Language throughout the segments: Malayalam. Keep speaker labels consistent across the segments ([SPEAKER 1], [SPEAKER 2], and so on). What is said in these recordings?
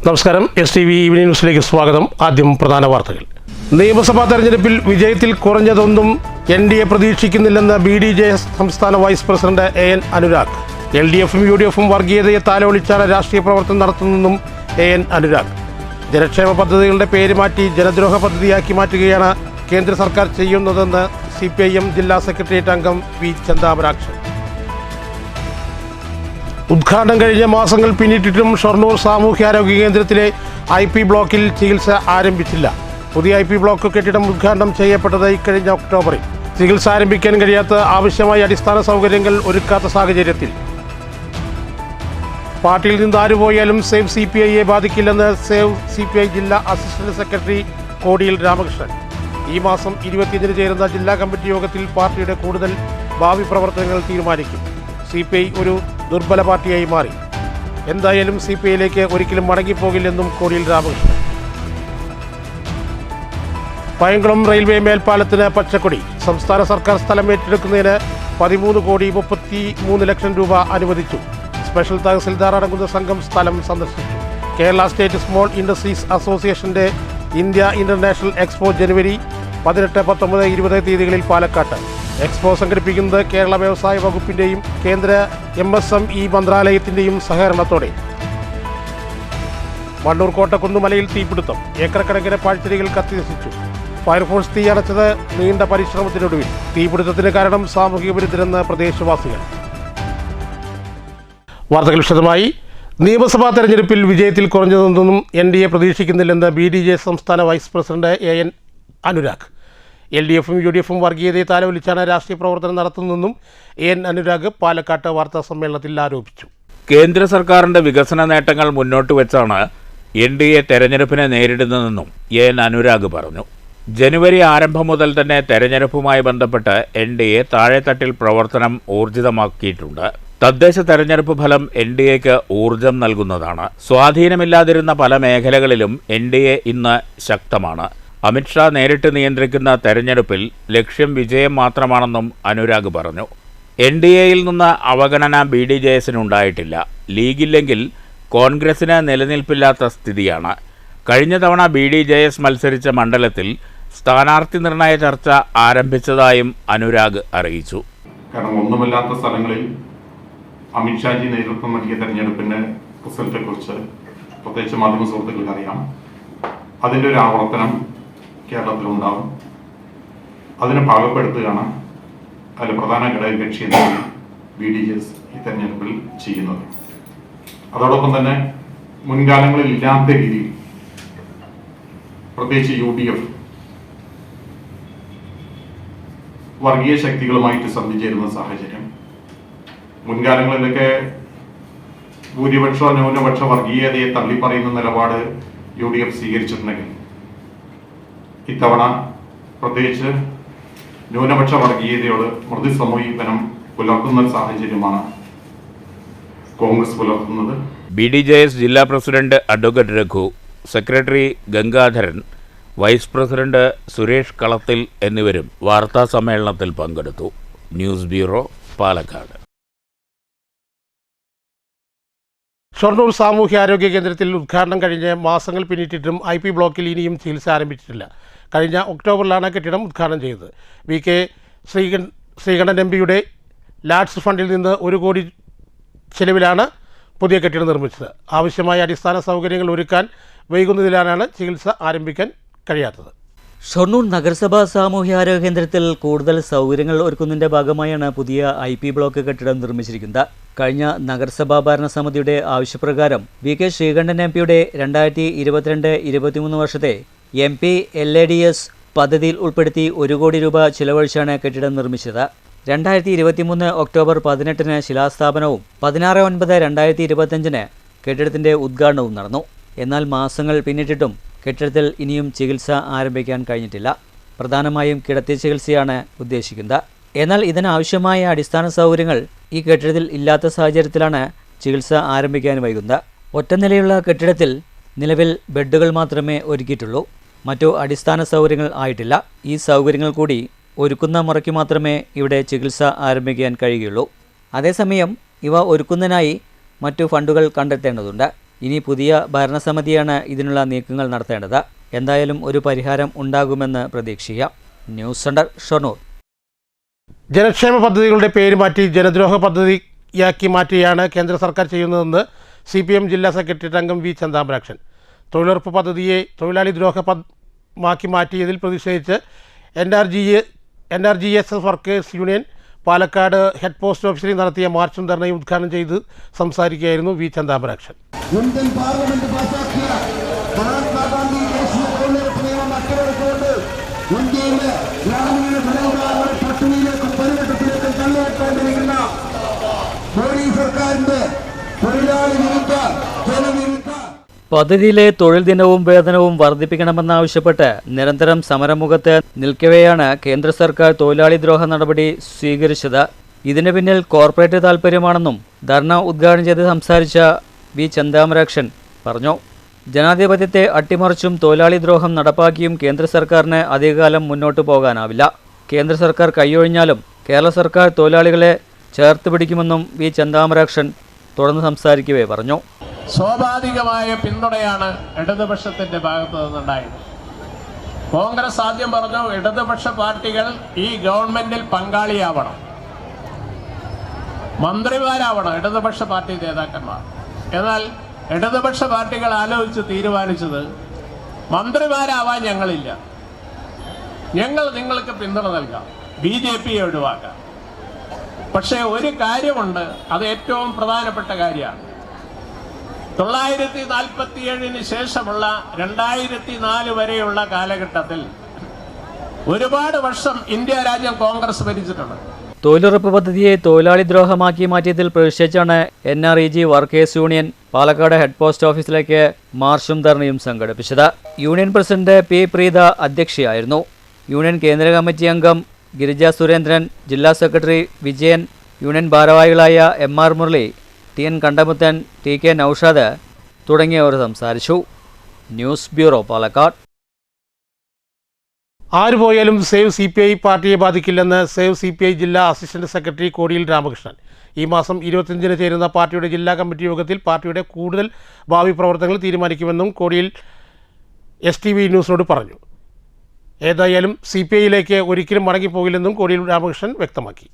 [SPEAKER 1] നമസ്കാരം, STV ഈവനിംഗ് ന്യൂസിലേക്ക് സ്വാഗതം. ആദ്യം പ്രധാന വാർത്തകൾ. നിയമസഭാ തെരഞ്ഞെടുപ്പിൽ വിജയത്തിൽ കുറഞ്ഞതൊന്നും NDA പ്രതീക്ഷിക്കുന്നില്ലെന്ന് BDJS സംസ്ഥാന വൈസ് പ്രസിഡന്റ് AN അനുരാഗ്. LDFും UDFും വർഗീയതയെ താലോലിച്ചാണ് രാഷ്ട്രീയ പ്രവർത്തനം നടത്തുന്നതെന്നും AN അനുരാഗ്. ജനക്ഷേമ പദ്ധതികളുടെ പേര് മാറ്റി ജനദ്രോഹ പദ്ധതിയാക്കി മാറ്റുകയാണ് കേന്ദ്ര സർക്കാർ ചെയ്യുന്നതെന്ന് CPIM ജില്ലാ സെക്രട്ടേറിയറ്റ് അംഗം V ചന്താമരാക്ഷൻ. ഉദ്ഘാടനം കഴിഞ്ഞ മാസങ്ങൾ പിന്നിട്ടിട്ടും ഷൊർണൂർ സാമൂഹ്യാരോഗ്യ കേന്ദ്രത്തിലെ IP ബ്ലോക്കിൽ ചികിത്സ ആരംഭിച്ചില്ല. പുതിയ IP ബ്ലോക്ക് കെട്ടിടം ഉദ്ഘാടനം ചെയ്യപ്പെട്ടത് ഇക്കഴിഞ്ഞ ഒക്ടോബറിൽ. ചികിത്സ ആരംഭിക്കാൻ കഴിയാത്ത ആവശ്യമായ അടിസ്ഥാന സൗകര്യങ്ങൾ ഒരുക്കാത്ത സാഹചര്യത്തിൽ പാർട്ടിയിൽ നിന്ന് ആരുപോയാലും സേവ് CPIയെ ബാധിക്കില്ലെന്ന് സേവ് CPI ജില്ലാ അസിസ്റ്റന്റ് സെക്രട്ടറി കോടിയിൽ രാമകൃഷ്ണൻ. ഈ മാസം 25-ന് ചേരുന്ന ജില്ലാ കമ്മിറ്റി യോഗത്തിൽ പാർട്ടിയുടെ കൂടുതൽ ഭാവി പ്രവർത്തനങ്ങൾ തീരുമാനിക്കും. CPI ഒരു ദുർബല പാർട്ടിയായി മാറി. എന്തായാലും CPIയിലേക്ക് ഒരിക്കലും മടങ്ങിപ്പോകില്ലെന്നും കോടിയിൽ രാമകൃഷ്ണൻ. പയങ്കുളം റെയിൽവേ മേൽപ്പാലത്തിന് പച്ചക്കൊടി. സംസ്ഥാന സർക്കാർ സ്ഥലം ഏറ്റെടുക്കുന്നതിന് 13,33 ലക്ഷം രൂപ അനുവദിച്ചു. സ്പെഷ്യൽ തഹസിൽദാർ അടങ്ങുന്ന സംഘം സ്ഥലം സന്ദർശിച്ചു. കേരള സ്റ്റേറ്റ് സ്മോൾ ഇൻഡസ്ട്രീസ് അസോസിയേഷന്റെ ഇന്ത്യ ഇന്റർനാഷണൽ എക്സ്പോ ജനുവരി 18, 19, 20 തീയതികളിൽ പാലക്കാട്ട്. എക്സ്പോ സംഘടിപ്പിക്കുന്നത് കേരള വ്യവസായ വകുപ്പിന്റെയും കേന്ദ്ര MSME മന്ത്രാലയത്തിന്റെയും സഹകരണത്തോടെ. മണ്ണൂർ കോട്ടക്കുന്നുമലയിൽ തീപിടുത്തം. ഏക്കറക്കണക്കിന് പാഴ്ചെടികൾ കത്തിനശിച്ചു. ഫയർഫോഴ്സ് തീയണച്ചത് നീണ്ട പരിശ്രമത്തിനൊടുവിൽ. തീപിടുത്തത്തിന് കാരണം സാമൂഹിക വിരുദ്ധരെന്ന് പ്രദേശവാസികൾ. വാർത്തകൾ വിശദമായി. നിയമസഭാ തെരഞ്ഞെടുപ്പിൽ വിജയത്തിൽ കുറഞ്ഞതൊന്നും NDA പ്രതീക്ഷിക്കുന്നില്ലെന്ന് BDJS സംസ്ഥാന വൈസ് പ്രസിഡന്റ് AN അനുരാഗ്. LDFും UDFും വർഗീയതയെ താലോലിച്ചാണ് രാഷ്ട്രീയ പ്രവർത്തനം നടത്തുന്നതെന്നും AN അനുരാഗ് പാലക്കാട്ട് വാർത്താ സമ്മേളനത്തിൽ ആരോപിച്ചു.
[SPEAKER 2] കേന്ദ്ര സർക്കാരിന്റെ വികസന നേട്ടങ്ങൾ മുന്നോട്ട് വെച്ചാണ് NDA തെരഞ്ഞെടുപ്പിനെ നേരിടുന്നതെന്നും AN അനുരാഗ് പറഞ്ഞു. ജനുവരി ആരംഭം മുതൽ തന്നെ തെരഞ്ഞെടുപ്പുമായി ബന്ധപ്പെട്ട് NDA താഴെത്തട്ടിൽ പ്രവർത്തനം ഊർജിതമാക്കിയിട്ടുണ്ട്. തദ്ദേശ തെരഞ്ഞെടുപ്പ് ഫലം NDAക്ക് ഊർജം നൽകുന്നതാണ്. സ്വാധീനമില്ലാതിരുന്ന പല മേഖലകളിലും NDA ഇന്ന് ശക്തമാണ്. അമിത്ഷാ നേരിട്ട് നിയന്ത്രിക്കുന്ന തെരഞ്ഞെടുപ്പിൽ ലക്ഷ്യം വിജയം മാത്രമാണെന്നും അനുരാഗ് പറഞ്ഞു. NDAയിൽ നിന്ന് അവഗണന BDJSനുണ്ടായിട്ടില്ല. ലീഗില്ലെങ്കിൽ കോൺഗ്രസിന് നിലനിൽപ്പില്ലാത്ത സ്ഥിതിയാണ്. കഴിഞ്ഞ തവണ BDJS മത്സരിച്ച മണ്ഡലത്തിൽ സ്ഥാനാർത്ഥി നിർണയ ചർച്ച ആരംഭിച്ചതായും അനുരാഗ് അറിയിച്ചു.
[SPEAKER 3] കാരണം ഒന്നുമില്ലാത്ത സ്ഥലങ്ങളിൽ അമിത്ഷാജി നേതൃത്വം നൽകിയ തെരഞ്ഞെടുപ്പിന്റെ റിസൾട്ടെ കുറിച്ച് പ്രത്യേകിച്ച് മാധ്യമ സുഹൃത്തുക്കൾക്ക് അറിയാം. അതിൻ്റെ ഒരു ആവർത്തനം കേരളത്തിലുണ്ടാവും. അതിനെ പാകപ്പെടുത്തുകയാണ് അതിൽ പ്രധാന ഘടകകക്ഷി എന്ന BDJS ഈ തെരഞ്ഞെടുപ്പിൽ ചെയ്യുന്നത്. അതോടൊപ്പം തന്നെ മുൻകാലങ്ങളിൽ ഇല്ലാത്ത രീതിയിൽ പ്രത്യേകിച്ച് UDF വർഗീയ ശക്തികളുമായിട്ട് സന്ധിച്ചേരുന്ന സാഹചര്യം. മുൻകാലങ്ങളിലൊക്കെ ഭൂരിപക്ഷ ന്യൂനപക്ഷ വർഗീയതയെ തള്ളിപ്പറയുന്ന നിലപാട് UDF സ്വീകരിച്ചിട്ടുണ്ടെങ്കിൽ ഇത്തവണ പ്രത്യേകിച്ച് ന്യൂനപക്ഷ വർഗീയതയോട് മൃദു സമീപനം പുലർത്തുന്ന സാഹചര്യമാണ് കോൺഗ്രസ് പുലർത്തുന്നത്.
[SPEAKER 2] BDJS ജില്ലാ president advocate Raghu, secretary Gangadharan, vice president Suresh Kalathil എന്നിവരും വാർത്താ സമ്മേളനത്തിൽ പങ്കെടുത്തു. News bureau, Palakkad.
[SPEAKER 1] ഷൊർണൂർ സാമൂഹ്യാരോഗ്യ കേന്ദ്രത്തിൽ ഉദ്ഘാടനം കഴിഞ്ഞ് മാസങ്ങൾ പിന്നിട്ടിട്ടും IP ബ്ലോക്കിൽ ഇനിയും ചികിത്സ ആരംഭിച്ചിട്ടില്ല. കഴിഞ്ഞ ഒക്ടോബറിലാണ് കെട്ടിടം ഉദ്ഘാടനം ചെയ്തത്. VK ശ്രീകണ്ഠൻ MPയുടെ ലാഡ്സ് ഫണ്ടിൽ നിന്ന് 1 കോടി ചെലവിലാണ് പുതിയ കെട്ടിടം നിർമ്മിച്ചത്. ആവശ്യമായ അടിസ്ഥാന സൗകര്യങ്ങൾ ഒരുക്കാൻ വൈകുന്നതിലാണ് ചികിത്സ ആരംഭിക്കാൻ കഴിയാത്തത്.
[SPEAKER 4] ഷൊർണൂർ നഗരസഭാ സാമൂഹ്യാരോഗ്യ കേന്ദ്രത്തിൽ കൂടുതൽ സൗകര്യങ്ങൾ ഒരുക്കുന്നതിൻ്റെ ഭാഗമായാണ് പുതിയ IP ബ്ലോക്ക് കെട്ടിടം നിർമ്മിച്ചിരിക്കുന്നത്. കഴിഞ്ഞ നഗരസഭാ ഭരണസമിതിയുടെ ആവശ്യപ്രകാരം VK ശ്രീകണ്ഠൻ MPയുടെ 2022-23 വർഷത്തെ MP LADS പദ്ധതിയിൽ ഉൾപ്പെടുത്തി 1 കോടി രൂപ ചിലവഴിച്ചാണ് കെട്ടിടം നിർമ്മിച്ചത്. 2023 ഒക്ടോബർ 18-ന് ശിലാസ്ഥാപനവും 16/9/2025-ന് കെട്ടിടത്തിൻ്റെ ഉദ്ഘാടനവും നടന്നു. എന്നാൽ മാസങ്ങൾ പിന്നിട്ടിട്ടും കെട്ടിടത്തിൽ ഇനിയും ചികിത്സ ആരംഭിക്കാൻ കഴിഞ്ഞിട്ടില്ല. പ്രധാനമായും കിടത്തി ചികിത്സയാണ് ഉദ്ദേശിക്കുന്നത്. എന്നാൽ ഇതിനാവശ്യമായ അടിസ്ഥാന സൗകര്യങ്ങൾ ഈ കെട്ടിടത്തിൽ ഇല്ലാത്ത സാഹചര്യത്തിലാണ് ചികിത്സ ആരംഭിക്കാൻ വൈകുന്നത്. ഒറ്റനിലയുള്ള കെട്ടിടത്തിൽ നിലവിൽ ബെഡുകൾ മാത്രമേ ഒരുക്കിയിട്ടുള്ളൂ. മറ്റു അടിസ്ഥാന സൗകര്യങ്ങൾ ആയിട്ടില്ല. ഈ സൗകര്യങ്ങൾ കൂടി ഒരുക്കുന്ന മുറയ്ക്ക് മാത്രമേ ഇവിടെ ചികിത്സ ആരംഭിക്കാൻ കഴിയുകയുള്ളൂ. അതേസമയം ഇവ ഒരുക്കുന്നതിനായി മറ്റു ഫണ്ടുകൾ കണ്ടെത്തേണ്ടതുണ്ട്. ഇനി പുതിയ ഭരണസമിതിയാണ് ഇതിനുള്ള നീക്കങ്ങൾ നടത്തേണ്ടത്. എന്തായാലും ഒരു പരിഹാരം ഉണ്ടാകുമെന്ന് പ്രതീക്ഷിക്കാം. News centre, Shoranur.
[SPEAKER 1] ജനക്ഷേമ പദ്ധതികളുടെ പേര് മാറ്റി ജനദ്രോഹ പദ്ധതിയാക്കി മാറ്റിയാണ് കേന്ദ്ര സർക്കാർ ചെയ്യുന്നതെന്ന് CPM ജില്ലാ സെക്രട്ടേറിയറ്റ് അംഗം വി ചന്താമരാക്ഷൻ. തൊഴിലുറപ്പ് പദ്ധതിയെ തൊഴിലാളി ദ്രോഹമാക്കി മാറ്റിയതിൽ പ്രതിഷേധിച്ച് NRGS workers union Palakkad head post ഓഫീസിൽ നടത്തിയ മാർച്ചും ധർണയും ഉദ്ഘാടനം ചെയ്ത് സംസാരിക്കുകയായിരുന്നു വി ചന്താമരാക്ഷൻ.
[SPEAKER 5] ഇന്ത്യൻ പാർലമെന്റ് പാസാക്കിയ മഹാത്മാഗാന്ധി ദേശീയ തൊഴിലുറപ്പ് നിയമം അട്ടിമറിച്ചുകൊണ്ട് ഇന്ത്യയിലെ ഗ്രാമീണ ജനവിഭാഗങ്ങൾ പട്ടിണിയിലേക്കും പരിവട്ടത്തിലേക്കും തള്ളിയിട്ടേണ്ടിരിക്കുന്ന മോഡി സർക്കാരിന്റെ തൊഴിലാളി വിരുദ്ധ ജനവിരുദ്ധ
[SPEAKER 4] പദ്ധതിയിലെ തൊഴിൽ ദിനവും വേതനവും വർദ്ധിപ്പിക്കണമെന്നാവശ്യപ്പെട്ട് നിരന്തരം സമരമുഖത്ത് നിൽക്കവെയാണ് കേന്ദ്ര സർക്കാർ തൊഴിലാളി ദ്രോഹ നടപടി സ്വീകരിച്ചത്. ഇതിന് പിന്നിൽ കോർപ്പറേറ്റ് താൽപ്പര്യമാണെന്നും ധർണ ഉദ്ഘാടനം ചെയ്ത് സംസാരിച്ച വി ചന്താമരാക്ഷൻ പറഞ്ഞു. ജനാധിപത്യത്തെ അട്ടിമറിച്ചും തൊഴിലാളി ദ്രോഹം നടപ്പാക്കിയും കേന്ദ്ര സർക്കാരിന് അധികകാലം മുന്നോട്ട് പോകാനാവില്ല. കേന്ദ്ര സർക്കാർ കൈയൊഴിഞ്ഞാലും കേരള സർക്കാർ തൊഴിലാളികളെ ചേർത്ത് പിടിക്കുമെന്നും വി ചന്താമരാക്ഷൻ തുടർന്ന് സംസാരിക്കവേ പറഞ്ഞു.
[SPEAKER 6] സ്വാഭാവികമായ പിന്തുണയാണ് ഇടതുപക്ഷത്തിന്റെ ഭാഗത്തു നിന്നുണ്ടായത്. കോൺഗ്രസ് ആദ്യം പറഞ്ഞു ഇടതുപക്ഷ പാർട്ടികൾ ഈ ഗവൺമെന്റിൽ പങ്കാളിയാവണം, മന്ത്രിമാരാവണം ഇടതുപക്ഷ പാർട്ടി നേതാക്കന്മാർ. എന്നാൽ ഇടതുപക്ഷ പാർട്ടികൾ ആലോചിച്ച് തീരുമാനിച്ചത് മന്ത്രിമാരാവാൻ ഞങ്ങളില്ല, ഞങ്ങൾ നിങ്ങൾക്ക് പിന്തുണ നൽകാം, BJPയെ ഒഴിവാക്കാം. പക്ഷേ ഒരു കാര്യമുണ്ട്, അത് ഏറ്റവും പ്രധാനപ്പെട്ട കാര്യമാണ്. 1947 ശേഷമുള്ള 2004 വരെയുള്ള കാലഘട്ടത്തിൽ ഒരുപാട് വർഷം ഇന്ത്യ രാജ്യം കോൺഗ്രസ് ഭരിച്ചിട്ടുണ്ട്.
[SPEAKER 4] തൊഴിലുറപ്പ് പദ്ധതിയെ തൊഴിലാളി ദ്രോഹമാക്കി മാറ്റിയതിൽ പ്രതിഷേധിച്ചാണ് NREG workers union Palakkad head post ഓഫീസിലേക്ക് മാർച്ചും ധർണയും സംഘടിപ്പിച്ചത്. Union president P. പ്രീത അധ്യക്ഷയായിരുന്നു. യൂണിയൻ കേന്ദ്ര കമ്മിറ്റി അംഗം ഗിരിജ സുരേന്ദ്രൻ, ജില്ലാ സെക്രട്ടറി വിജയൻ, യൂണിയൻ ഭാരവാഹികളായ MR Murali, TN Kandamuthan, TK Naushad തുടങ്ങിയവർ സംസാരിച്ചു. News bureau, Palakkad.
[SPEAKER 1] ആര് പോയാലും സേവ് CPI പാർട്ടിയെ ബാധിക്കില്ലെന്ന് സേവ് CPI ജില്ലാ അസിസ്റ്റന്റ് സെക്രട്ടറി കോടിയിൽ രാമകൃഷ്ണൻ. ഈ മാസം 25-ന് ചേരുന്ന പാർട്ടിയുടെ ജില്ലാ കമ്മിറ്റി യോഗത്തിൽ പാർട്ടിയുടെ കൂടുതൽ ഭാവി പ്രവർത്തനങ്ങൾ തീരുമാനിക്കുമെന്നും കോടിയിൽ STV ന്യൂസിനോട് പറഞ്ഞു. ഏതായാലും CPIയിലേക്ക് ഒരിക്കലും മടങ്ങിപ്പോകില്ലെന്നും കോടിയിൽ രാമകൃഷ്ണൻ വ്യക്തമാക്കി.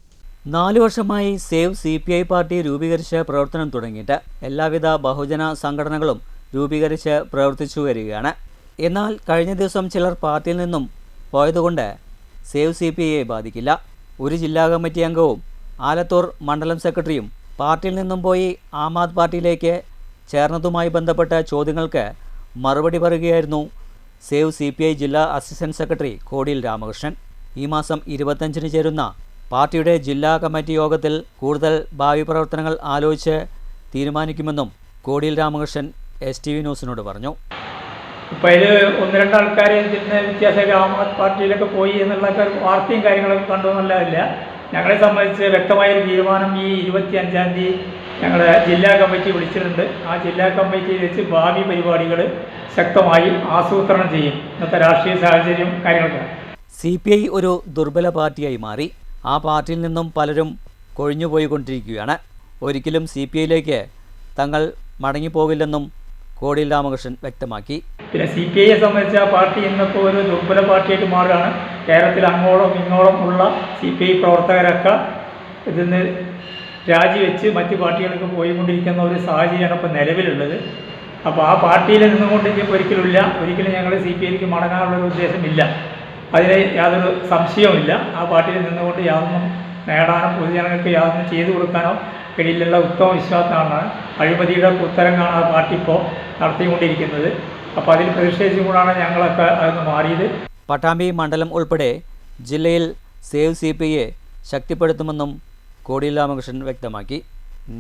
[SPEAKER 4] 4 വർഷമായി സേവ് CPI പാർട്ടി രൂപീകരിച്ച് പ്രവർത്തനം തുടങ്ങിയിട്ട് എല്ലാവിധ ബഹുജന സംഘടനകളും രൂപീകരിച്ച് പ്രവർത്തിച്ചു വരികയാണ്. എന്നാൽ കഴിഞ്ഞ ദിവസം ചിലർ പാർട്ടിയിൽ നിന്നും പോയതുകൊണ്ട് സേവ് CPIയെ ബാധിക്കില്ല. ഒരു ജില്ലാ കമ്മിറ്റി അംഗവും ആലത്തൂർ മണ്ഡലം സെക്രട്ടറിയും പാർട്ടിയിൽ നിന്നും പോയി ആം ആദ്മി പാർട്ടിയിലേക്ക് ചേർന്നതുമായി ബന്ധപ്പെട്ട ചോദ്യങ്ങൾക്ക് മറുപടി പറയുകയായിരുന്നു സേവ് CPI ജില്ലാ അസിസ്റ്റന്റ് സെക്രട്ടറി കോടിയിൽ രാമകൃഷ്ണൻ. ഈ മാസം 25-ന് ചേരുന്ന പാർട്ടിയുടെ ജില്ലാ കമ്മിറ്റി യോഗത്തിൽ കൂടുതൽ ഭാവി പ്രവർത്തനങ്ങൾ ആലോചിച്ച് തീരുമാനിക്കുമെന്നും കോടിയിൽ രാമകൃഷ്ണൻ STV ന്യൂസിനോട് പറഞ്ഞു.
[SPEAKER 7] ഇപ്പോൾ അതിൽ 1-2 ആൾക്കാർ ഇതിന് വ്യത്യാസമൊക്കെ ആം ആദ്മി പാർട്ടിയിലൊക്കെ പോയി എന്നുള്ളൊക്കെ വാർത്തയും കാര്യങ്ങളൊക്കെ കണ്ടുവന്നല്ല. ഞങ്ങളെ സംബന്ധിച്ച് വ്യക്തമായൊരു തീരുമാനം ഈ 25-ാം തീയതി ഞങ്ങളുടെ ജില്ലാ കമ്മിറ്റി വിളിച്ചിട്ടുണ്ട്. ആ ജില്ലാ കമ്മിറ്റിയിൽ വെച്ച് ഭാവി പരിപാടികൾ ശക്തമായി ആസൂത്രണം ചെയ്യും. ഇന്നത്തെ രാഷ്ട്രീയ സാഹചര്യം കാര്യങ്ങളൊക്കെ.
[SPEAKER 4] CPI ഒരു ദുർബല പാർട്ടിയായി മാറി. ആ പാർട്ടിയിൽ നിന്നും പലരും കൊഴിഞ്ഞുപോയിക്കൊണ്ടിരിക്കുകയാണ്. ഒരിക്കലും CPIയിലേക്ക് തങ്ങൾ മടങ്ങിപ്പോകില്ലെന്നും കോടിയിൽ രാമകൃഷ്ണൻ വ്യക്തമാക്കി.
[SPEAKER 7] പിന്നെ CPIയെ സംബന്ധിച്ച് ആ പാർട്ടി ഇന്നിപ്പോൾ ഒരു ദുർബല പാർട്ടിയായിട്ട് മാറുകയാണ്. കേരളത്തിൽ അങ്ങോളം ഇങ്ങോളം ഉള്ള CPI പ്രവർത്തകരൊക്കെ ഇതിന്ന് രാജിവെച്ച് മറ്റ് പാർട്ടികൾക്ക് പോയിക്കൊണ്ടിരിക്കുന്ന ഒരു സാഹചര്യമാണ് ഇപ്പോൾ നിലവിലുള്ളത്. അപ്പോൾ ആ പാർട്ടിയിൽ നിന്നുകൊണ്ട് ഒരിക്കലും ഞങ്ങൾ CPIയിലേക്ക് മടങ്ങാനുള്ളൊരു ഉദ്ദേശമില്ല. അതിന് യാതൊരു സംശയവുമില്ല. ആ പാർട്ടിയിൽ നിന്നുകൊണ്ട് യാതൊന്നും നേടാനോ പൊതുജനങ്ങൾക്ക് യാതൊന്നും ചെയ്തു കൊടുക്കാനോ കഴിയില്ല. ഉത്തമ വിശ്വാസമാണ്. അഴിമതിയുടെ ഉത്തരങ്ങാണ് ആ പാർട്ടി ഇപ്പോൾ നടത്തിക്കൊണ്ടിരിക്കുന്നത്. അപ്പോൾ അതിൽ പ്രതിഷേധിച്ചുകൊണ്ടാണ് ഞങ്ങളൊക്കെ അതൊന്ന് മാറിയത്.
[SPEAKER 4] പട്ടാമ്പി മണ്ഡലം ഉൾപ്പെടെ ജില്ലയിൽ സേവ് CPIയെ ശക്തിപ്പെടുത്തുമെന്നും കോടിയിൽ രാമകൃഷ്ണൻ വ്യക്തമാക്കി.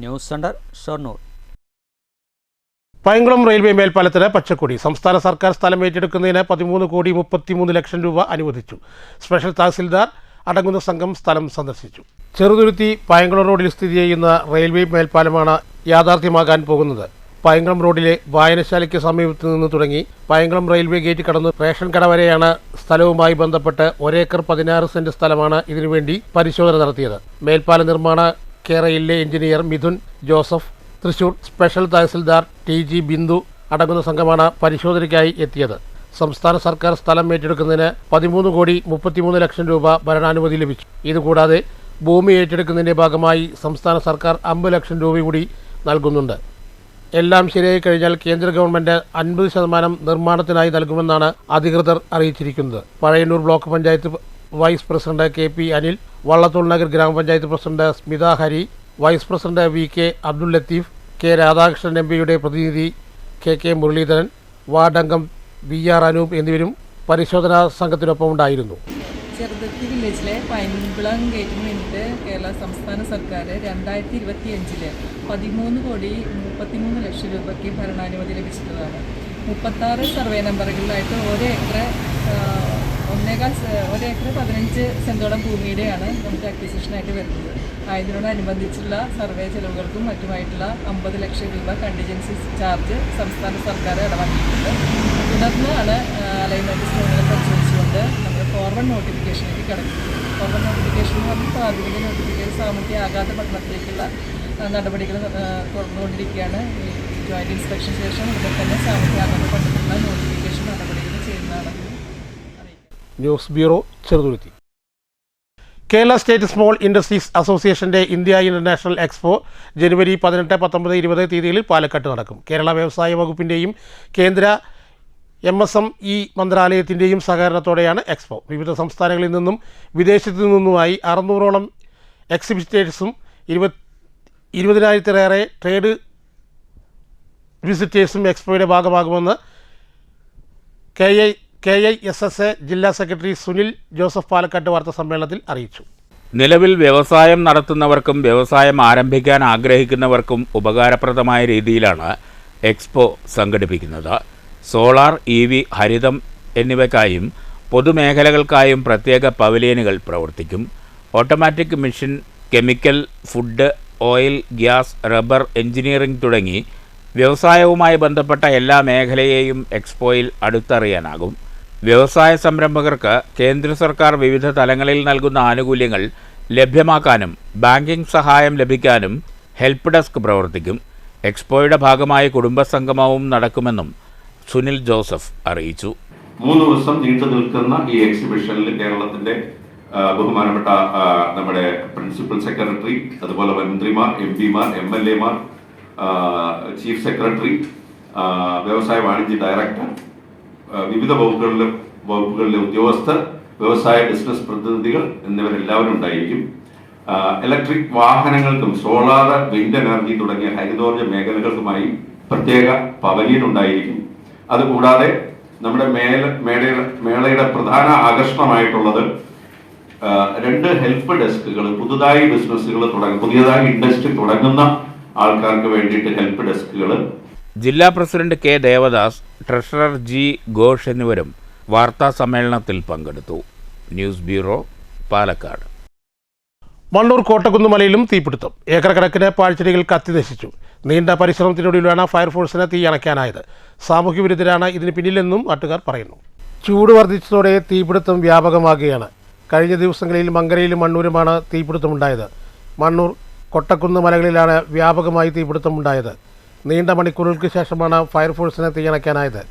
[SPEAKER 4] News centre, Shoranur.
[SPEAKER 1] Painkulam railway മേൽപ്പാലത്തിന് പച്ചക്കൊടി. സംസ്ഥാന സർക്കാർ സ്ഥലം ഏറ്റെടുക്കുന്നതിന് 13,33,00,000 രൂപ അനുവദിച്ചു. സ്പെഷ്യൽ തഹസിൽദാർ അടങ്ങുന്ന സംഘം സ്ഥലം സന്ദർശിച്ചു. ചെറുതുരുത്തി പൈങ്കുളം റോഡിൽ സ്ഥിതി ചെയ്യുന്ന റെയിൽവേ മേൽപ്പാലമാണ് യാഥാർത്ഥ്യമാകാൻ പോകുന്നത്. പൈങ്കുളം റോഡിലെ വായനശാലയ്ക്ക് സമീപത്തു നിന്ന് തുടങ്ങി പൈങ്കുളം റെയിൽവേ ഗേറ്റ് കടന്ന് റേഷൻ കട വരെയാണ് സ്ഥലവുമായി ബന്ധപ്പെട്ട് 1 ഏക്കർ 16 സെന്റ് സ്ഥലമാണ് ഇതിനുവേണ്ടി പരിശോധന നടത്തിയത്. മേൽപ്പാല നിർമ്മാണ കേരയിലെ engineer Mithun Joseph Thrissur special tahsildar TG Bindu അടങ്ങുന്ന സംഘമാണ് പരിശോധനയ്ക്കായി എത്തിയത്. സംസ്ഥാന സർക്കാർ സ്ഥലം ഏറ്റെടുക്കുന്നതിന് 13,33,00,000 രൂപ ഭരണാനുമതി ലഭിച്ചു. ഇതുകൂടാതെ ഭൂമി ഏറ്റെടുക്കുന്നതിന്റെ ഭാഗമായി സംസ്ഥാന സർക്കാർ 50 ലക്ഷം രൂപ കൂടി നൽകുന്നുണ്ട്. എല്ലാം ശരിയായി കഴിഞ്ഞാൽ കേന്ദ്ര ഗവൺമെന്റ് 50% നിർമ്മാണത്തിനായി നൽകുമെന്നാണ് അധികൃതർ അറിയിച്ചിരിക്കുന്നത്. Pazhayannur block panchayat vice president KP Anil, Vallathol Nagar ഗ്രാമപഞ്ചായത്ത് president Smitha Hari, vice president VK Abdul Latheef, K Radhakrishnan MPയുടെ പ്രതിനിധി KK മുരളീധരൻ, വാർഡ് അംഗം VR അനൂപ് എന്നിവരും പരിശോധനാ സംഘത്തിനൊപ്പം ഉണ്ടായിരുന്നു.
[SPEAKER 8] ചെറുതുരുത്തി വില്ലേജിലെ പൈൻകുളം ഗേറ്റിന് വേണ്ടിയിട്ട് കേരള സംസ്ഥാന സർക്കാർ 2025 13,33,00,000 രൂപയ്ക്ക് ഭരണാനുമതി ലഭിച്ചിട്ടുള്ളതാണ്. 36 സർവേ നമ്പറുകളിലായിട്ട് 1 ഏക്കർ 15 സെൻറ്റോളം ഭൂമിയുടെയാണ് നമുക്ക് അക്വിസിഷനായിട്ട് വരുന്നത്. അതിനോടനുബന്ധിച്ചുള്ള സർവേ ചെലവുകൾക്കും മറ്റുമായിട്ടുള്ള 50 ലക്ഷം രൂപ കണ്ടിജൻസി ചാർജ് സംസ്ഥാന സർക്കാർ ഇടവാക്കിയിട്ടുണ്ട്. തുടർന്നാണ് അലൈൻമെൻറ്റ് സ്കീമുകളെ പരിശോധിച്ചുകൊണ്ട് നമ്മൾ ഫോർവേഡ് നോട്ടിഫിക്കേഷനിലേക്ക് കടക്കുന്നത്. ഫോർവേഡ് നോട്ടിഫിക്കേഷൻ എന്ന് പറഞ്ഞാൽ പ്രാഥമിക നോട്ടിഫിക്കേഷൻ സാമൂഹ്യ ആഘാത പഠനത്തിലേക്കുള്ള നടപടികൾ തുടർന്നുകൊണ്ടിരിക്കുകയാണ്. ഈ ജോയിൻറ്റ് ഇൻസ്പെക്ഷൻ ശേഷം ഇവിടെ തന്നെ സാമൂഹ്യ ആഘാത പഠനത്തിലുള്ള നോട്ടിഫിക്കേഷൻ നടപടികൾ ചെയ്യുന്നതാണെന്ന് അറിയിക്കാം.
[SPEAKER 1] News bureau, Cheruthuruthy. Kerala state small industries അസോസിയേഷന്റെ ഇന്ത്യ ഇന്റർനാഷണൽ എക്സ്പോ ജനുവരി 18, 19, 20 തീയതികളിൽ പാലക്കാട്ട് നടക്കും. കേരള വ്യവസായ വകുപ്പിന്റെയും കേന്ദ്ര MSME മന്ത്രാലയത്തിൻ്റെയും സഹകരണത്തോടെയാണ് എക്സ്പോ. വിവിധ സംസ്ഥാനങ്ങളിൽ നിന്നും വിദേശത്തു നിന്നുമായി 600ഓളം എക്സിബിറ്റേഴ്സും 20,000-ലേറെ ട്രേഡ് വിസിറ്റേഴ്സും എക്സ്പോയുടെ ഭാഗമാകുമെന്ന് KISSA ജില്ലാ സെക്രട്ടറി സുനിൽ ജോസഫ് പാലക്കാട്ട് വാർത്താസമ്മേളനത്തിൽ അറിയിച്ചു.
[SPEAKER 2] നിലവിൽ വ്യവസായം നടത്തുന്നവർക്കും വ്യവസായം ആരംഭിക്കാൻ ആഗ്രഹിക്കുന്നവർക്കും ഉപകാരപ്രദമായ രീതിയിലാണ് എക്സ്പോ സംഘടിപ്പിക്കുന്നത്. സോളാർ, EV, ഹരിതം എന്നിവയ്ക്കായും പൊതുമേഖലകൾക്കായും പ്രത്യേക പവലിയനുകൾ പ്രവർത്തിക്കും. Automatic machine, chemical, food, oil, gas, rubber, engineering തുടങ്ങി വ്യവസായവുമായി ബന്ധപ്പെട്ട എല്ലാ മേഖലയെയും എക്സ്പോയിൽ അടുത്തറിയാനാകും. വ്യവസായ സംരംഭകർക്ക് കേന്ദ്ര സർക്കാർ വിവിധ തലങ്ങളിൽ നൽകുന്ന ആനുകൂല്യങ്ങൾ ലഭ്യമാക്കാനും ബാങ്കിംഗ് സഹായം ലഭിക്കാനും ഹെൽപ്പ് ഡെസ്ക് പ്രവർത്തിക്കും. എക്സ്പോയുടെ ഭാഗമായി കുടുംബസംഗമവും നടക്കുമെന്നും സുനിൽ ജോസഫ് അറിയിച്ചു.
[SPEAKER 3] 3 ദിവസം നീണ്ടു നിൽക്കുന്ന ഈ എക്സിബിഷനിൽ കേരളത്തിന്റെ ബഹുമാനപ്പെട്ട നമ്മുടെ പ്രിൻസിപ്പൽ സെക്രട്ടറി, അതുപോലെ മന്ത്രിമാർ, MPമാർ, MLAമാർ, ചീഫ് സെക്രട്ടറി, വ്യവസായ വാണിജ്യ ഡയറക്ടർ, വിവിധ വകുപ്പുകളിലെ ഉദ്യോഗസ്ഥർ, വ്യവസായ ബിസിനസ് പ്രതിനിധികൾ എന്നിവരെല്ലാവരും ഉണ്ടായിരിക്കും. ഇലക്ട്രിക് വാഹനങ്ങൾക്കും സോളാർ, വിൻഡ് എനർജി തുടങ്ങിയ ഹരിതോർജ്ജ മേഖലകൾക്കുമായി പ്രത്യേക പവലിയൻ ഉണ്ടായിരിക്കും. അതുകൂടാതെ നമ്മുടെ മേളയുടെ പ്രധാന ആകർഷണമായിട്ടുള്ളത് 2 ഹെൽപ്പ് ഡെസ്കുകൾ, പുതുതായി ഇൻഡസ്ട്രി തുടങ്ങുന്ന ആൾക്കാർക്ക് വേണ്ടിയിട്ട് ഹെൽപ്പ് ഡെസ്കുകൾ.
[SPEAKER 2] ജില്ലാ president K Devadas, treasurer G Ghosh എന്നിവരും വാർത്താ സമ്മേളനത്തിൽ പങ്കെടുത്തു. News bureau, Palakkad.
[SPEAKER 1] മണ്ണൂർ കോട്ടക്കുന്ന് മലയിലും തീപിടുത്തം. ഏക്കർ കണക്കിന് പാഴ്ചെടികൾ കത്തിനശിച്ചു. നീണ്ട പരിശ്രമത്തിനൊടുവിലാണ് ഫയർഫോഴ്സിന് തീ അണയ്ക്കാനായത്. സാമൂഹ്യ വിരുദ്ധരാണ് ഇതിന് പിന്നിലെന്നും നാട്ടുകാർ പറയുന്നു. ചൂട് വർദ്ധിച്ചതോടെ തീപിടുത്തം വ്യാപകമാകുകയാണ്. കഴിഞ്ഞ ദിവസങ്ങളിൽ മങ്കരയിലും മണ്ണൂരുമാണ് തീപിടുത്തമുണ്ടായത്. മണ്ണൂർ, കൊട്ടക്കുന്ന് മലകളിലാണ് വ്യാപകമായി തീപിടുത്തമുണ്ടായത്. നീണ്ട മണിക്കൂറുകൾക്ക് ശേഷമാണ് ഫയർഫോഴ്സിന് തീയണയ്ക്കാനായത്.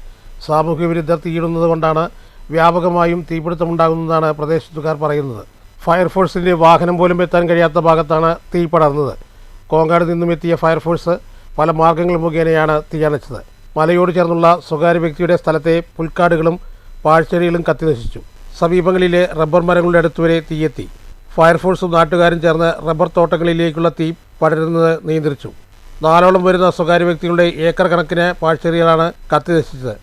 [SPEAKER 1] സാമൂഹ്യ വിരുദ്ധർ തീയിടുന്നത് കൊണ്ടാണ് വ്യാപകമായും തീപിടുത്തമുണ്ടാകുന്നതാണ് പ്രദേശത്തുകാർ പറയുന്നത്. ഫയർഫോഴ്സിൻ്റെ വാഹനം പോലും എത്താൻ കഴിയാത്ത ഭാഗത്താണ് തീ പടർന്നത്. കോങ്ങാട് നിന്നും എത്തിയ ഫയർഫോഴ്സ് പല മാർഗങ്ങൾ മുഖേനയാണ് തീയണച്ചത്. മലയോട് ചേർന്നുള്ള സ്വകാര്യ വ്യക്തിയുടെ സ്ഥലത്തെ പുൽക്കാടുകളും പാഴ്ചെടികളും കത്തിനശിച്ചു. സമീപങ്ങളിലെ റബ്ബർ മരങ്ങളുടെ അടുത്തുവരെ തീയെത്തി. ഫയർഫോഴ്സും നാട്ടുകാരും ചേർന്ന് റബ്ബർ തോട്ടങ്ങളിലേക്കുള്ള തീ പടരുന്നത് നിയന്ത്രിച്ചു. 4ഓളം വരുന്ന സ്വകാര്യ വ്യക്തികളുടെ ഏക്കർ കണക്കിന് പാഴ്ചെടികളാണ് കത്തിനശിച്ചത്.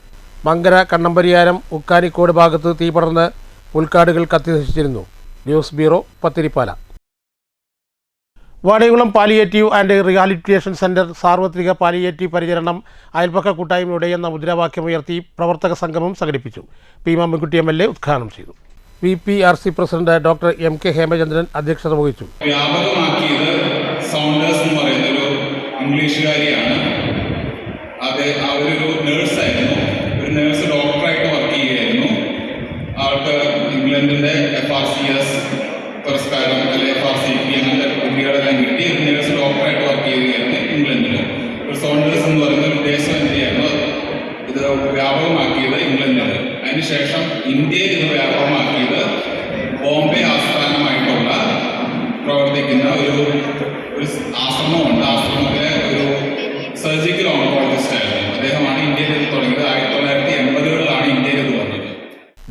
[SPEAKER 1] മങ്കര, കണ്ണമ്പരിയാരം, ഉക്കാനിക്കോട് ഭാഗത്ത് തീ പടർന്ന് പുൽക്കാടുകൾ കത്തിനശിച്ചിരുന്നു. News bureau, Pathirippala. Vaniyamkulam palliative and rehabilitation centre സാർവത്രിക പാലിയേറ്റീവ് പരിചരണം അയൽപക്ക കൂട്ടായ്മയുടെ എന്ന മുദ്രാവാക്യമുയർത്തി പ്രവർത്തക സംഗമം സംഘടിപ്പിച്ചു. പി മാമ്മൻകുട്ടി MLA ഉദ്ഘാടനം ചെയ്തു. VPRC president doctor MK Hemachandran അധ്യക്ഷത വഹിച്ചു.
[SPEAKER 9] വ്യാപകമാക്കിയത് സൗണ്ടേഴ്സ് എന്ന് പറയുന്നൊരു ഇംഗ്ലീഷുകാരിയാണ്. അവരൊരു നേഴ്സായിരുന്നു. ഒരു നേഴ്സ് ഡോക്ടറായിട്ട് വർക്ക് ചെയ്യുകയായിരുന്നു. അവർക്ക് ഇംഗ്ലണ്ടിൻ്റെ FRCS പുരസ്കാരം, അല്ലെങ്കിൽ FRCP അങ്ങനത്തെ ഡിഗ്രികളെല്ലാം കിട്ടി. നേഴ്സ് ഡോക്ടറായിട്ട് വർക്ക് ചെയ്യുകയായിരുന്നു ഇംഗ്ലണ്ടിൽ. വ്യാപകമാക്കിയത് ഇംഗ്ലണ്ടിൽ, അതിനുശേഷം ഇന്ത്യയിൽ ഇത് വ്യാപകമാക്കിയത് ബോംബെ ആസ്ഥാനമായിട്ടുള്ള പ്രവർത്തിക്കുന്ന ഒരു ആശ്രമമുണ്ട്. ആശ്രമത്തിലെ ഒരു സർജിക്കൽ ഓങ്കോളജിസ്റ്റ് ആയിരുന്നു. അദ്ദേഹമാണ് ഇന്ത്യയിൽ ഇത് തുടങ്ങിയത്. 1980-കളിലാണ് ഇന്ത്യയിൽ ഇത് വന്നത്.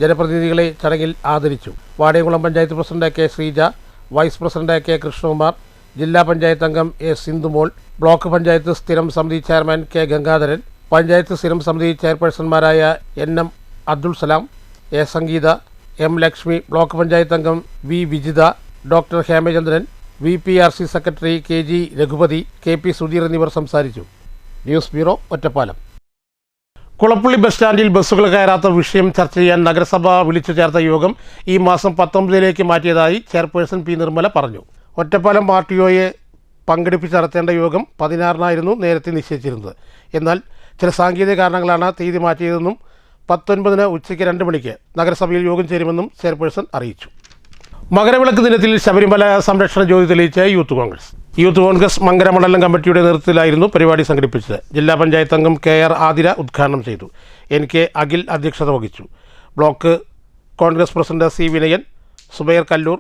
[SPEAKER 1] ജനപ്രതിനിധികളെ ചടങ്ങിൽ ആദരിച്ചു. Vaniyamkulam panchayat president K Sreeja, vice president K Krishnakumar, ജില്ലാ പഞ്ചായത്ത് അംഗം എ സിന്ധുമോൾ, ബ്ലോക്ക് പഞ്ചായത്ത് സ്ഥിരം സമിതി ചെയർമാൻ കെ ഗംഗാധരൻ, പഞ്ചായത്ത് സ്ഥിരം സമിതി ചെയർപേഴ്സൺമാരായ NM Abdul Salam, A Sangeetha, M Lakshmi, block panchayat അംഗം V Vijitha, doctor Hemachandran, VPRC secretary KG Raghupathi, KP Sudheer എന്നിവർ സംസാരിച്ചു. News bureau, Ottapalam. Kulappully bus സ്റ്റാൻഡിൽ ബസ്സുകൾ കയറാത്ത വിഷയം ചർച്ച ചെയ്യാൻ നഗരസഭ വിളിച്ചു ചേർത്ത യോഗം ഈ മാസം 19-ലേക്ക് മാറ്റിയതായി ചെയർപേഴ്സൺ P നിർമ്മല പറഞ്ഞു. ഒറ്റപ്പാലം RTOയെ പങ്കെടുപ്പിച്ച് നടത്തേണ്ട യോഗം 16-നായിരുന്നു നേരത്തെ നിശ്ചയിച്ചിരുന്നത്. എന്നാൽ ചില സാങ്കേതിക കാരണങ്ങളാണ് തീയതി മാറ്റിയതെന്നും 19-ന് ഉച്ചയ്ക്ക് 2 മണിക്ക് നഗരസഭയിൽ യോഗം ചേരുമെന്നും ചെയർപേഴ്സൺ അറിയിച്ചു. മകരവിളക്ക് ദിനത്തിൽ ശബരിമല സംരക്ഷണ ജ്യോതി തെളിയിച്ച യൂത്ത് കോൺഗ്രസ് മങ്കരമണ്ഡലം കമ്മിറ്റിയുടെ നേതൃത്വത്തിലായിരുന്നു പരിപാടി സംഘടിപ്പിച്ചത്. ജില്ലാ പഞ്ചായത്ത് അംഗം KR ആതിര ഉദ്ഘാടനം ചെയ്തു. NK അഖിൽ അധ്യക്ഷത വഹിച്ചു. Block Congress president C Vinayan, Zubair Kallur,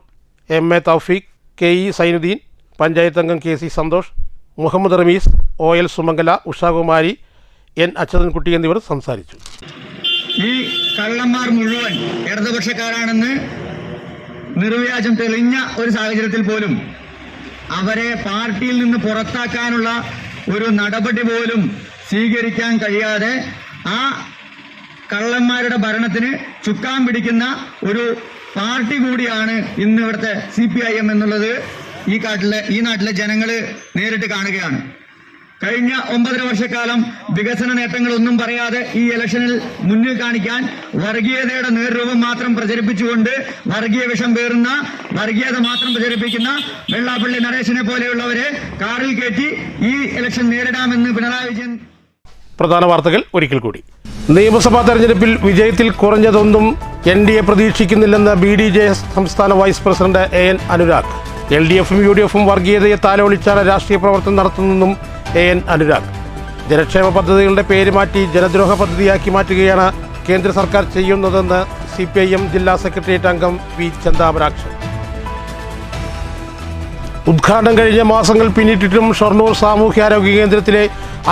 [SPEAKER 1] MA Thoufeeq, KE Zainuddin, panchayat അംഗം KC Santhosh, Muhammad Ramees, OL Sumangala, Ushakumari, N Achyuthankutty എന്നിവർ സംസാരിച്ചു.
[SPEAKER 10] ഈ കള്ളന്മാർ മുഴുവൻ ഇടതുപക്ഷക്കാരാണെന്ന് നിർവ്യാജം തെളിഞ്ഞ ഒരു സാഹചര്യത്തിൽ പോലും അവരെ പാർട്ടിയിൽ നിന്ന് പുറത്താക്കാനുള്ള ഒരു നടപടി പോലും സ്വീകരിക്കാൻ കഴിയാതെ ആ കള്ളന്മാരുടെ ഭരണത്തിന് ചുക്കാൻ പിടിക്കുന്ന ഒരു പാർട്ടി കൂടിയാണ് ഇന്ന് ഇവിടുത്തെ CPIM എന്നുള്ളത് ഈ നാട്ടിലെ ജനങ്ങൾ നേരിട്ട് കാണുകയാണ്. കഴിഞ്ഞ 9.5 വർഷക്കാലം വികസന നേട്ടങ്ങളൊന്നും പറയാതെ ഈ ഇലക്ഷനിൽ മുന്നിൽ കാണിക്കാൻ വർഗീയതയുടെ നേർരൂപം മാത്രം പ്രചരിപ്പിച്ചുകൊണ്ട് വർഗീയ വിഷം പേറുന്ന, വർഗീയത മാത്രം പ്രചരിപ്പിക്കുന്ന വെള്ളാപ്പള്ളി നടേശനെ പോലെയുള്ളവരെ കാറിൽ കയറ്റി ഈ ഇലക്ഷൻ നേരിടാമെന്ന് പിണറായി വിജയൻ.
[SPEAKER 1] പ്രധാന വാർത്തകൾ ഒരിക്കൽ കൂടി. നിയമസഭാ തെരഞ്ഞെടുപ്പിൽ വിജയത്തിൽ കുറഞ്ഞതൊന്നും NDA പ്രതീക്ഷിക്കുന്നില്ലെന്ന് BDJS സംസ്ഥാന വൈസ് പ്രസിഡന്റ് AN അനുരാഗ്. LDFും UDFും വർഗീയതയെ താലോലിച്ചാണ് രാഷ്ട്രീയ പ്രവർത്തനം നടത്തുന്നതെന്നും AN അനുരാഗ്. ജനക്ഷേമ പദ്ധതികളുടെ പേര് മാറ്റി ജനദ്രോഹ പദ്ധതിയാക്കി മാറ്റുകയാണ് കേന്ദ്ര സർക്കാർ ചെയ്യുന്നതെന്ന് CPIM ജില്ലാ സെക്രട്ടേറിയറ്റ് അംഗം V ചന്താമരാക്ഷൻ. ഉദ്ഘാടനം കഴിഞ്ഞ മാസങ്ങൾ പിന്നിട്ടിട്ടും ഷൊർണൂർ സാമൂഹ്യാരോഗ്യ കേന്ദ്രത്തിലെ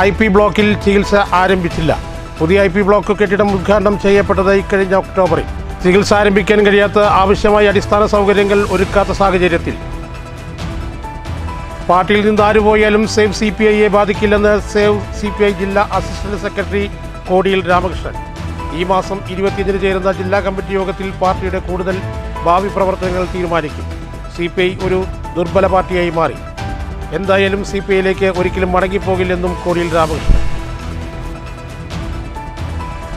[SPEAKER 1] IP ബ്ലോക്കിൽ ചികിത്സ ആരംഭിച്ചില്ല. പുതിയ IP ബ്ലോക്ക് കെട്ടിടം ഉദ്ഘാടനം ചെയ്യപ്പെട്ടത് ഇക്കഴിഞ്ഞ ഒക്ടോബറിൽ. ചികിത്സ ആരംഭിക്കാൻ കഴിയാത്ത ആവശ്യമായ അടിസ്ഥാന സൗകര്യങ്ങൾ ഒരുക്കാത്ത സാഹചര്യത്തിൽ പാർട്ടിയിൽ നിന്ന് ആരുപോയാലും സേവ് CPIയെ ബാധിക്കില്ലെന്ന് സേവ് CPI ജില്ലാ അസിസ്റ്റന്റ് സെക്രട്ടറി കോടിയിൽ രാമകൃഷ്ണൻ. ഈ മാസം 25-ന് ചേരുന്ന ജില്ലാ കമ്മിറ്റി യോഗത്തിൽ പാർട്ടിയുടെ കൂടുതൽ ഭാവി പ്രവർത്തനങ്ങൾ തീരുമാനിക്കും. CPI ഒരു ദുർബല പാർട്ടിയായി മാറി. എന്തായാലും CPIയിലേക്ക് ഒരിക്കലും മടങ്ങിപ്പോകില്ലെന്നും കോടിയിൽ രാമകൃഷ്ണൻ.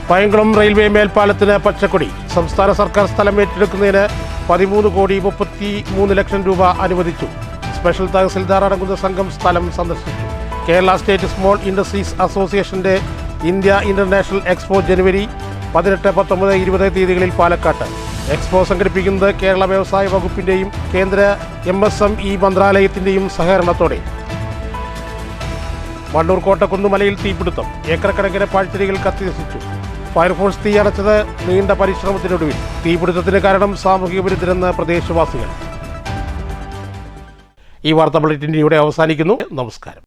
[SPEAKER 1] പയങ്കുളം റെയിൽവേ മേൽപ്പാലത്തിന് പച്ചക്കൊടി. സംസ്ഥാന സർക്കാർ സ്ഥലം ഏറ്റെടുക്കുന്നതിന് 13,33 ലക്ഷം രൂപ അനുവദിച്ചു. സ്പെഷ്യൽ തഹസിൽദാർ അടങ്ങുന്ന സംഘം സ്ഥലം സന്ദർശിച്ചു. കേരള സ്റ്റേറ്റ് സ്മോൾ ഇൻഡസ്ട്രീസ് അസോസിയേഷന്റെ ഇന്ത്യ ഇന്റർനാഷണൽ എക്സ്പോ ജനുവരി 18, 19, 20 തീയതികളിൽ പാലക്കാട്ട്. എക്സ്പോ സംഘടിപ്പിക്കുന്നത് കേരള വ്യവസായ വകുപ്പിന്റെയും കേന്ദ്ര MSME മന്ത്രാലയത്തിന്റെയും സഹകരണത്തോടെ. മണ്ണൂർ കോട്ടക്കുന്നുമലയിൽ തീപിടുത്തം. ഏക്കറക്കണക്കിന് പാഴ്ചെടികൾ കത്തിനശിച്ചു. ഫയർഫോഴ്സ് തീയണച്ചത് നീണ്ട പരിശ്രമത്തിനൊടുവിൽ. തീപിടുത്തത്തിന് കാരണം സാമൂഹിക വിരുദ്ധരെന്ന് പ്രദേശവാസികൾ. ഈ വാർത്താ ബുള്ളറ്റിൻ ഇവിടെ അവസാനിക്കുന്നു. നമസ്കാരം.